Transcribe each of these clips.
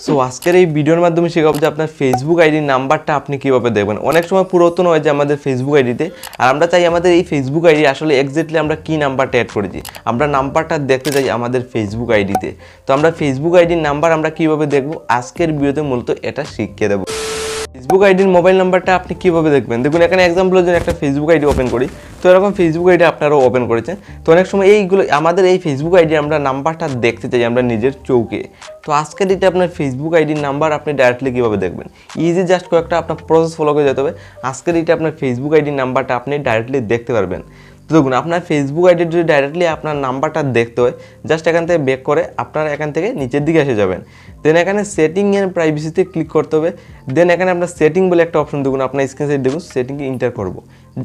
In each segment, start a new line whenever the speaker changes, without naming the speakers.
So আজকের এই ভিডিওর মাধ্যমে শেখাবো যে আপনার ফেসবুক আইডির নাম্বারটা আপনি কীভাবে দেখবেন। অনেক সময় পুরাতন হয় যে আমাদের ফেসবুক আইডিতে, আর আমরা চাই আমাদের এই ফেসবুক আইডি আসলে এক্স্যাক্টলি আমরা কী নাম্বারটা অ্যাড করেছি, আমরা নাম্বারটা দেখতে চাই আমাদের ফেসবুক আইডিতে। তো আমরা ফেসবুক আইডির নাম্বার আমরা কীভাবে দেখবো আজকের ভিডিওতে মূলত এটা শিখিয়ে দেবো। ফেসবুক আইডির মোবাইল নাম্বারটা আপনি কীভাবে দেখবেন, দেখুন এখানে এক্সাম্পলের জন্য একটা ফেসবুক আইডি ওপেন করি। তো এরকম ফেসবুক আইডি আপনারাও ওপেন করেছেন। তো অনেক সময় এইগুলো আমাদের এই ফেসবুক আইডি আমরা নাম্বারটা দেখতে চাই আমরা নিজের চৌকে। তো আজকের দিতে আপনার ফেসবুক আইডির নাম্বার আপনি ডাইরেক্টলি কীভাবে দেখবেন, ইজি জাস্ট কয়েকটা আপনার প্রসেস ফলো করে যেতে হবে। আজকের দিতে আপনার ফেসবুক আইডির নাম্বারটা আপনি ডাইরেক্টলি দেখতে পারবেন। তো দেখুন আপনার ফেসবুক আইডির যদি ডাইরেক্টলি আপনার নাম্বারটা দেখতে হয়, জাস্ট এখান থেকে ব্যাক করে আপনারা এখান থেকে নিচের দিকে এসে যাবেন। দেন এখানে সেটিং এন্ড প্রাইভেসিতে ক্লিক করতে হবে। দেন এখানে আপনার সেটিং বলে একটা অপশন দেখুন, আপনার স্ক্রিন সাইড দেখুন সেটিংয়ে ইন্টার করব।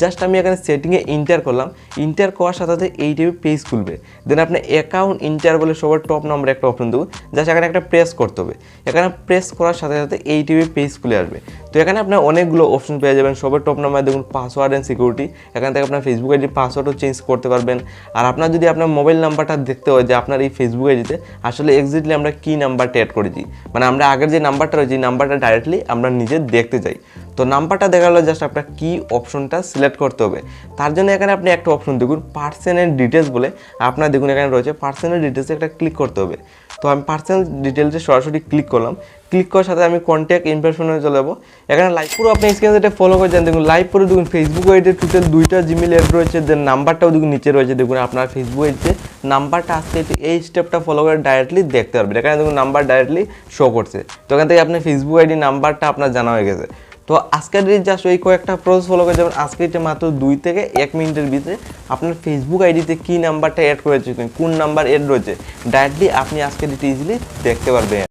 জাস্ট আমি এখানে সেটিংয়ে ইন্টার করলাম। ইন্টার করার সাথে সাথে এই টাইপের পেজ খুলবে। দেন আপনি অ্যাকাউন্ট ইন্টার বলে সবার টপ নাম্বার একটা অপশন দেবো, জাস্ট এখানে একটা প্রেস করতে হবে। এখানে প্রেস করার সাথে সাথে এই টাইপের পেজ খুলে আসবে। তো এখানে আপনার অনেকগুলো অপশন পেয়ে যাবেন। সবার টপ নাম্বার দেখুন পাসওয়ার্ড অ্যান্ড সিকিউরিটি, এখান থেকে আপনার ফেসবুক আইডির পাসওয়ার্ডও চেঞ্জ করতে পারবেন। আর আপনার যদি আপনার মোবাইল নাম্বারটা দেখতে হয় যে আপনার এই ফেসবুক আইডিতে আসলে এক্স্যাক্টলি আমরা কী নাম্বারটা অ্যাড করেছি, মানে আমরা আগের যে নাম্বারটা রয়েছে এই নাম্বারটা ডাইরেক্টলি আমরা নিজে দেখতে চাই। তো নাম্বারটা দেখা হলে জাস্ট আপনার কি অপশনটা সিলেক্ট করতে হবে। তার জন্য এখানে আপনি একটা অপশন দেখুন পার্সোনাল ডিটেলস বলে, আপনার দেখুন এখানে রয়েছে পার্সোনাল ডিটেলসে একটা ক্লিক করতে হবে। তো আমি পার্সোনাল ডিটেলসে সরাসরি ক্লিক করলাম। ক্লিক করার সাথে আমি কন্ট্যাক্ট ইনফরমেশনে চলে যাবো। এখানে লাইভ পুরো আপনি স্ক্রিনে ফলো করে যান। দেখুন লাইভ পুরো দেখুন ফেসবুক আইডিতে টোটাল 2টা জিমেল অ্যাড রয়েছে। দেন নাম্বারটাও দেখুন নিচে রয়েছে। দেখুন আপনার ফেসবুক আইডিতে নাম্বারটা আজকে এই স্টেপটা ফলো করে ডাইরেক্টলি দেখতে পারবেন। এখানে দেখুন নাম্বার ডাইরেক্টলি শো করছে। তো এখান থেকে আপনার ফেসবুক আইডি নাম্বারটা আপনার জানা হয়ে গেছে। তো আজকের জাস্ট ওই কয়েকটা প্রসেস ফলো করে যাবেন। আজকে এটা মাত্র 2 থেকে 1 মিনিটের ভিতরে আপনার ফেসবুক আইডিতে কী নাম্বারটা অ্যাড করেছে, কোন নাম্বার অ্যাড রয়েছে ডাইরেক্টলি আপনি আজকে ইজিলি দেখতে পারবেন।